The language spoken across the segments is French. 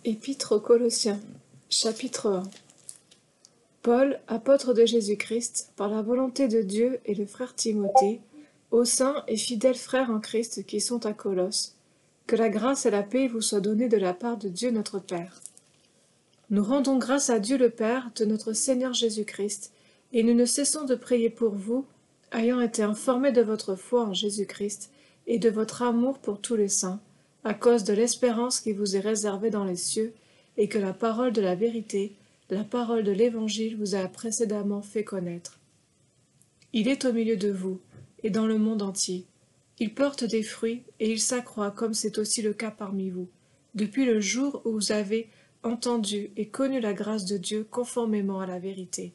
Épître aux Colossiens, chapitre 1. Paul, apôtre de Jésus-Christ, par la volonté de Dieu et le frère Timothée, aux saints et fidèles frères en Christ qui sont à Colosse, que la grâce et la paix vous soient données de la part de Dieu notre Père. Nous rendons grâce à Dieu le Père de notre Seigneur Jésus-Christ, et nous ne cessons de prier pour vous, ayant été informés de votre foi en Jésus-Christ et de votre amour pour tous les saints, à cause de l'espérance qui vous est réservée dans les cieux, et que la parole de la vérité, la parole de l'Évangile vous a précédemment fait connaître. Il est au milieu de vous, et dans le monde entier. Il porte des fruits, et il s'accroît comme c'est aussi le cas parmi vous, depuis le jour où vous avez entendu et connu la grâce de Dieu conformément à la vérité,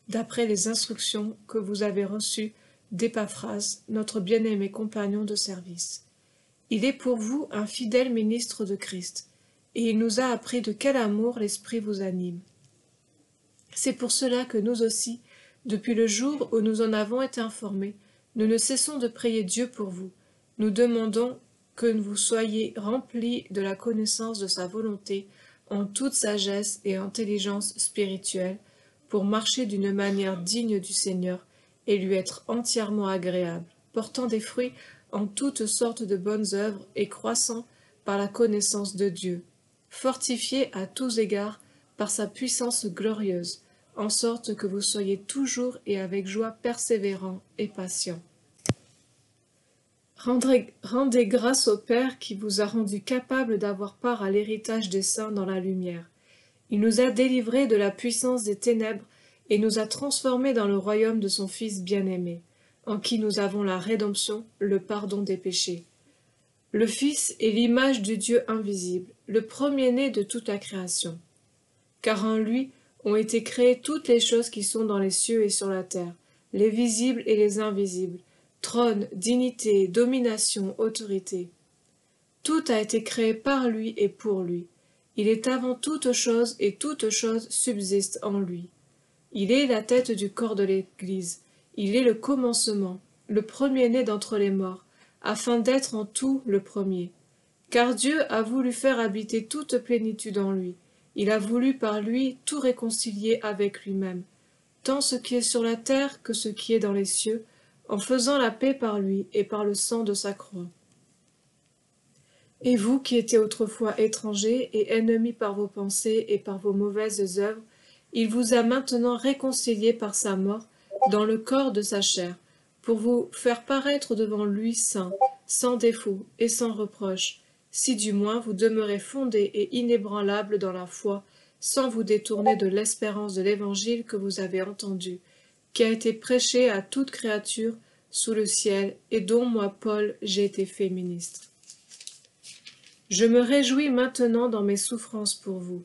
d'après les instructions que vous avez reçues d'Épaphras, notre bien-aimé compagnon de service. Il est pour vous un fidèle ministre de Christ, et il nous a appris de quel amour l'Esprit vous anime. C'est pour cela que nous aussi, depuis le jour où nous en avons été informés, nous ne cessons de prier Dieu pour vous. Nous demandons que vous soyez remplis de la connaissance de sa volonté en toute sagesse et intelligence spirituelle, pour marcher d'une manière digne du Seigneur et lui être entièrement agréable, portant des fruits en toutes sortes de bonnes œuvres et croissant par la connaissance de Dieu, fortifié à tous égards par sa puissance glorieuse, en sorte que vous soyez toujours et avec joie persévérants et patients. Rendez grâce au Père qui vous a rendu capable d'avoir part à l'héritage des saints dans la lumière. Il nous a délivrés de la puissance des ténèbres et nous a transformés dans le royaume de son Fils bien-aimé, en qui nous avons la rédemption, le pardon des péchés. Le Fils est l'image du Dieu invisible, le premier-né de toute la création. Car en lui ont été créées toutes les choses qui sont dans les cieux et sur la terre, les visibles et les invisibles, trône, dignité, domination, autorité. Tout a été créé par lui et pour lui. Il est avant toute chose et toute chose subsiste en lui. Il est la tête du corps de l'Église. Il est le commencement, le premier-né d'entre les morts, afin d'être en tout le premier. Car Dieu a voulu faire habiter toute plénitude en lui. Il a voulu par lui tout réconcilier avec lui-même, tant ce qui est sur la terre que ce qui est dans les cieux, en faisant la paix par lui et par le sang de sa croix. Et vous qui étiez autrefois étrangers et ennemis par vos pensées et par vos mauvaises œuvres, il vous a maintenant réconciliés par sa mort dans le corps de sa chair, pour vous faire paraître devant lui saint, sans défaut et sans reproche, si du moins vous demeurez fondés et inébranlables dans la foi, sans vous détourner de l'espérance de l'Évangile que vous avez entendu, qui a été prêché à toute créature sous le ciel, et dont moi, Paul, j'ai été fait ministre. Je me réjouis maintenant dans mes souffrances pour vous.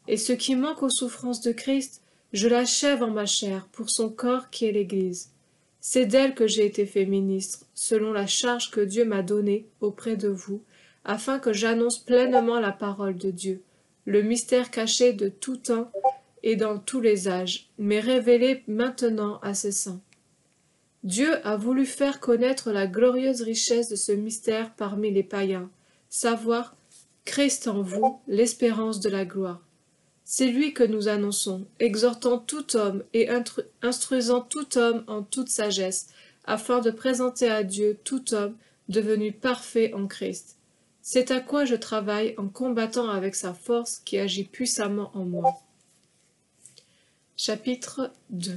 Et ce qui manque aux souffrances de Christ, je l'achève en ma chair pour son corps qui est l'Église. C'est d'elle que j'ai été fait ministre, selon la charge que Dieu m'a donnée auprès de vous, afin que j'annonce pleinement la parole de Dieu, le mystère caché de tout temps et dans tous les âges, mais révélé maintenant à ses saints. Dieu a voulu faire connaître la glorieuse richesse de ce mystère parmi les païens, savoir Christ en vous, l'espérance de la gloire. C'est lui que nous annonçons, exhortant tout homme et instruisant tout homme en toute sagesse, afin de présenter à Dieu tout homme devenu parfait en Christ. C'est à quoi je travaille en combattant avec sa force qui agit puissamment en moi. Chapitre 2.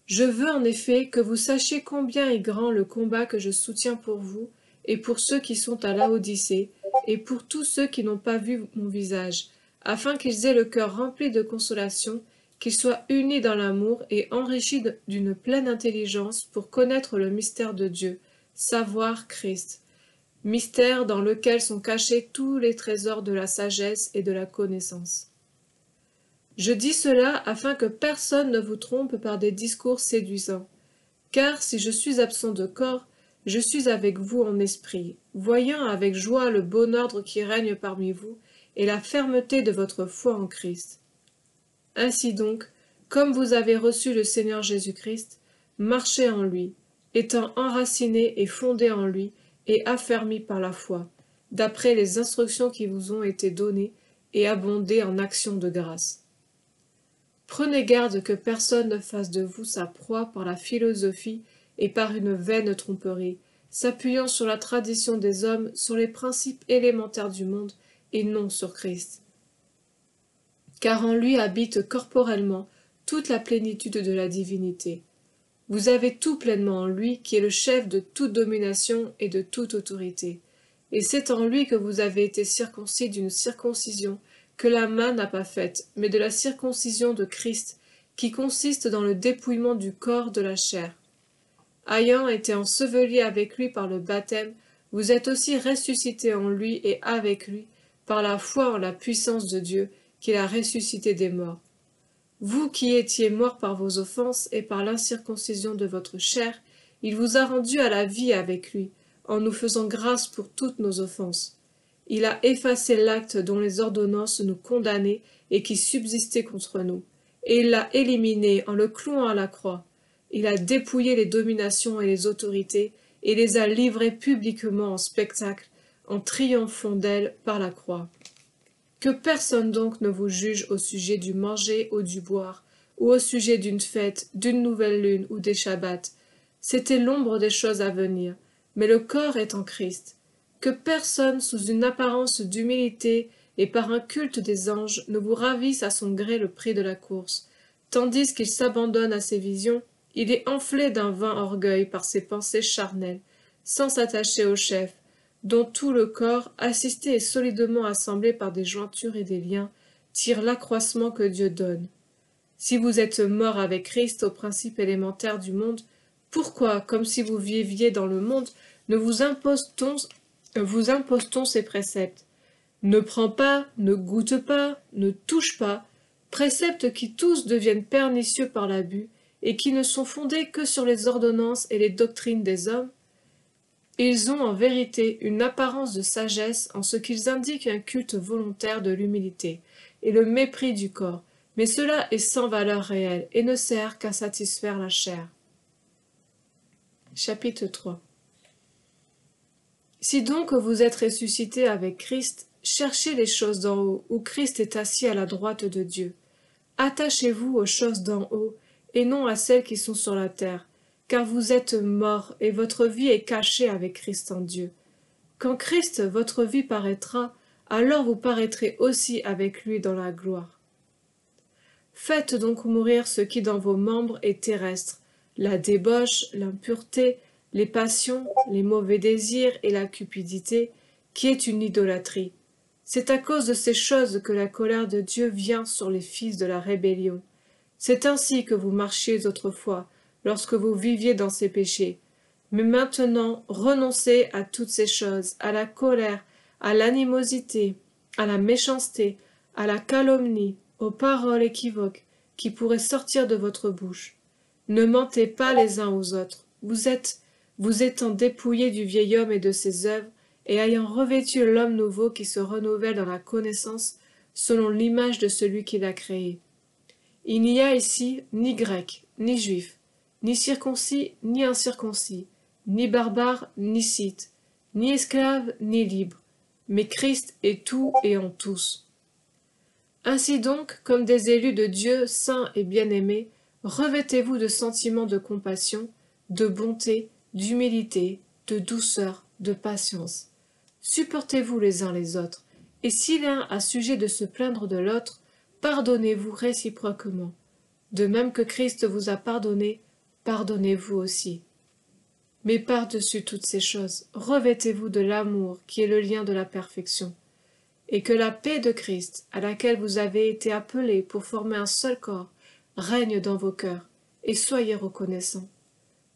Je veux en effet que vous sachiez combien est grand le combat que je soutiens pour vous et pour ceux qui sont à Laodicée, et pour tous ceux qui n'ont pas vu mon visage, afin qu'ils aient le cœur rempli de consolation, qu'ils soient unis dans l'amour et enrichis d'une pleine intelligence pour connaître le mystère de Dieu, savoir Christ, mystère dans lequel sont cachés tous les trésors de la sagesse et de la connaissance. Je dis cela afin que personne ne vous trompe par des discours séduisants, car si je suis absent de corps, je suis avec vous en esprit, voyant avec joie le bon ordre qui règne parmi vous et la fermeté de votre foi en Christ. Ainsi donc, comme vous avez reçu le Seigneur Jésus-Christ, marchez en lui, étant enracinés et fondés en lui et affermis par la foi, d'après les instructions qui vous ont été données, et abondez en actions de grâce. Prenez garde que personne ne fasse de vous sa proie par la philosophie et par une vaine tromperie, s'appuyant sur la tradition des hommes, sur les principes élémentaires du monde, et non sur Christ. Car en lui habite corporellement toute la plénitude de la divinité. Vous avez tout pleinement en lui, qui est le chef de toute domination et de toute autorité. Et c'est en lui que vous avez été circoncis d'une circoncision que la main n'a pas faite, mais de la circoncision de Christ, qui consiste dans le dépouillement du corps de la chair. Ayant été ensevelis avec lui par le baptême, vous êtes aussi ressuscités en lui et avec lui, par la foi en la puissance de Dieu, qui l'a ressuscité des morts. Vous qui étiez morts par vos offenses et par l'incirconcision de votre chair, il vous a rendus à la vie avec lui, en nous faisant grâce pour toutes nos offenses. Il a effacé l'acte dont les ordonnances nous condamnaient et qui subsistait contre nous, et il l'a éliminé en le clouant à la croix. Il a dépouillé les dominations et les autorités, et les a livrées publiquement en spectacle, en triomphant d'elles par la croix. Que personne donc ne vous juge au sujet du manger ou du boire, ou au sujet d'une fête, d'une nouvelle lune ou des shabbats. C'était l'ombre des choses à venir, mais le corps est en Christ. Que personne, sous une apparence d'humilité et par un culte des anges, ne vous ravisse à son gré le prix de la course. Tandis qu'il s'abandonne à ses visions, il est enflé d'un vain orgueil par ses pensées charnelles, sans s'attacher au chef, dont tout le corps, assisté et solidement assemblé par des jointures et des liens, tire l'accroissement que Dieu donne. Si vous êtes morts avec Christ aux principes élémentaires du monde, pourquoi, comme si vous viviez dans le monde, ne vous impose-t-on ces préceptes? Ne prends pas, ne goûte pas, ne touche pas, préceptes qui tous deviennent pernicieux par l'abus, et qui ne sont fondés que sur les ordonnances et les doctrines des hommes. Ils ont en vérité une apparence de sagesse en ce qu'ils indiquent un culte volontaire de l'humilité et le mépris du corps, mais cela est sans valeur réelle et ne sert qu'à satisfaire la chair. Chapitre 3. Si donc vous êtes ressuscités avec Christ, cherchez les choses d'en haut, où Christ est assis à la droite de Dieu. Attachez-vous aux choses d'en haut, et non à celles qui sont sur la terre, car vous êtes morts, et votre vie est cachée avec Christ en Dieu. Quand Christ, votre vie, paraîtra, alors vous paraîtrez aussi avec lui dans la gloire. Faites donc mourir ce qui dans vos membres est terrestre, la débauche, l'impureté, les passions, les mauvais désirs et la cupidité, qui est une idolâtrie. C'est à cause de ces choses que la colère de Dieu vient sur les fils de la rébellion. C'est ainsi que vous marchiez autrefois, lorsque vous viviez dans ces péchés. Mais maintenant, renoncez à toutes ces choses, à la colère, à l'animosité, à la méchanceté, à la calomnie, aux paroles équivoques qui pourraient sortir de votre bouche. Ne mentez pas les uns aux autres. Vous étant dépouillés du vieil homme et de ses œuvres, et ayant revêtu l'homme nouveau qui se renouvelle dans la connaissance, selon l'image de celui qui l'a créé. Il n'y a ici ni grec, ni juif, ni circoncis, ni incirconcis, ni barbare, ni scythe, ni esclave, ni libre, mais Christ est tout et en tous. Ainsi donc, comme des élus de Dieu saints et bien-aimés, revêtez-vous de sentiments de compassion, de bonté, d'humilité, de douceur, de patience. Supportez-vous les uns les autres, et si l'un a sujet de se plaindre de l'autre, pardonnez-vous réciproquement. De même que Christ vous a pardonné, pardonnez-vous aussi. Mais par-dessus toutes ces choses, revêtez-vous de l'amour qui est le lien de la perfection, et que la paix de Christ, à laquelle vous avez été appelés pour former un seul corps, règne dans vos cœurs, et soyez reconnaissants.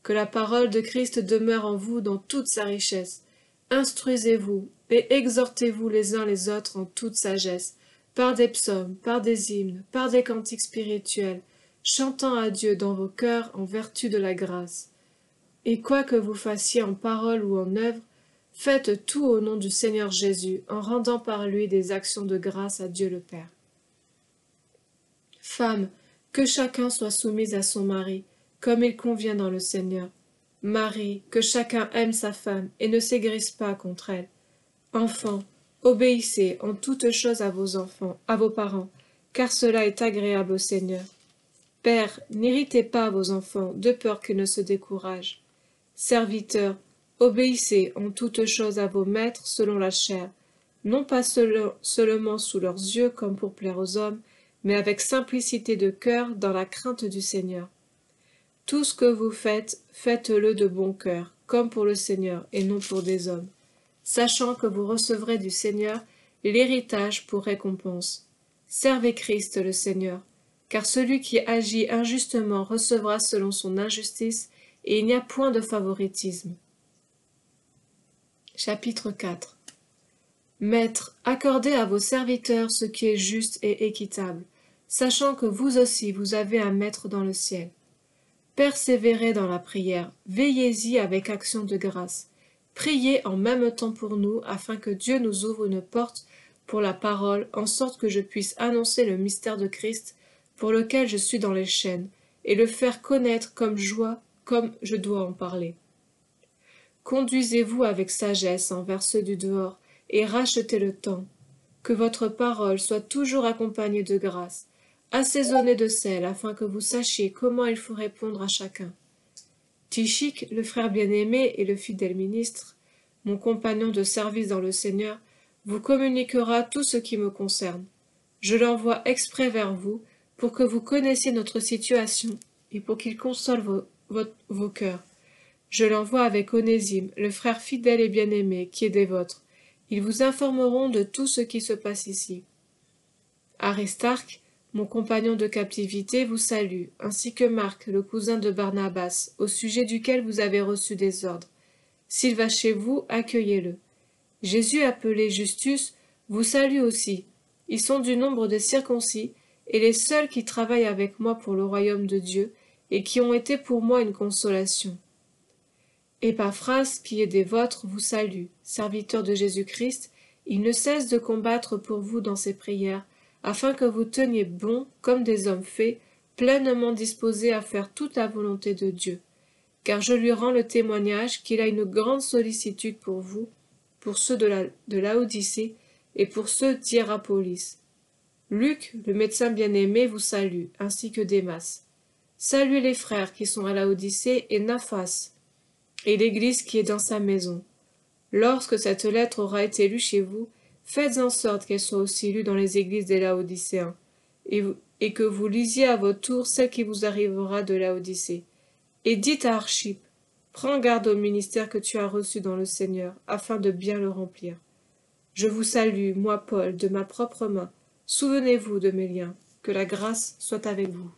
Que la parole de Christ demeure en vous dans toute sa richesse. Instruisez-vous et exhortez-vous les uns les autres en toute sagesse, par des psaumes, par des hymnes, par des cantiques spirituels, chantant à Dieu dans vos cœurs en vertu de la grâce. Et quoi que vous fassiez en parole ou en œuvre, faites tout au nom du Seigneur Jésus, en rendant par lui des actions de grâce à Dieu le Père. Femmes, que chacun soit soumis à son mari, comme il convient dans le Seigneur. Mari, que chacun aime sa femme et ne s'aigrisse pas contre elle. Enfants, obéissez en toutes choses à vos enfants, à vos parents, car cela est agréable au Seigneur. Pères, n'irritez pas vos enfants, de peur qu'ils ne se découragent. Serviteurs, obéissez en toutes choses à vos maîtres selon la chair, non pas seulement sous leurs yeux comme pour plaire aux hommes, mais avec simplicité de cœur dans la crainte du Seigneur. Tout ce que vous faites, faites-le de bon cœur, comme pour le Seigneur et non pour des hommes, sachant que vous recevrez du Seigneur l'héritage pour récompense. Servez Christ le Seigneur, car celui qui agit injustement recevra selon son injustice, et il n'y a point de favoritisme. Chapitre 4. Maîtres, accordez à vos serviteurs ce qui est juste et équitable, sachant que vous aussi vous avez un Maître dans le ciel. Persévérez dans la prière, veillez-y avec action de grâce. Priez en même temps pour nous, afin que Dieu nous ouvre une porte pour la parole, en sorte que je puisse annoncer le mystère de Christ, pour lequel je suis dans les chaînes, et le faire connaître comme je dois en parler. Conduisez-vous avec sagesse envers ceux du dehors, et rachetez le temps. Que votre parole soit toujours accompagnée de grâce, assaisonnée de sel, afin que vous sachiez comment il faut répondre à chacun. Tychik, le frère bien-aimé et le fidèle ministre, mon compagnon de service dans le Seigneur, vous communiquera tout ce qui me concerne. Je l'envoie exprès vers vous, pour que vous connaissiez notre situation, et pour qu'il console vos cœurs. Je l'envoie avec Onésime, le frère fidèle et bien-aimé, qui est des vôtres. Ils vous informeront de tout ce qui se passe ici. Aristarque, mon compagnon de captivité, vous salue, ainsi que Marc, le cousin de Barnabas, au sujet duquel vous avez reçu des ordres. S'il va chez vous, accueillez-le. Jésus, appelé Justus, vous salue aussi. Ils sont du nombre des circoncis, et les seuls qui travaillent avec moi pour le royaume de Dieu, et qui ont été pour moi une consolation. Épaphras, qui est des vôtres, vous salue, serviteur de Jésus-Christ, il ne cesse de combattre pour vous dans ses prières, afin que vous teniez bon, comme des hommes faits, pleinement disposés à faire toute la volonté de Dieu. Car je lui rends le témoignage qu'il a une grande sollicitude pour vous, pour ceux de Laodicée et pour ceux d'Hiérapolis. Luc, le médecin bien-aimé, vous salue, ainsi que Démas. Saluez les frères qui sont à Laodicée et Naphas, et l'Église qui est dans sa maison. Lorsque cette lettre aura été lue chez vous, faites en sorte qu'elle soit aussi lue dans les églises des Laodicéens, et que vous lisiez à votre tour celle qui vous arrivera de Laodicée. Et dites à Archippe, prends garde au ministère que tu as reçu dans le Seigneur, afin de bien le remplir. Je vous salue, moi Paul, de ma propre main. Souvenez-vous de mes liens. Que la grâce soit avec vous.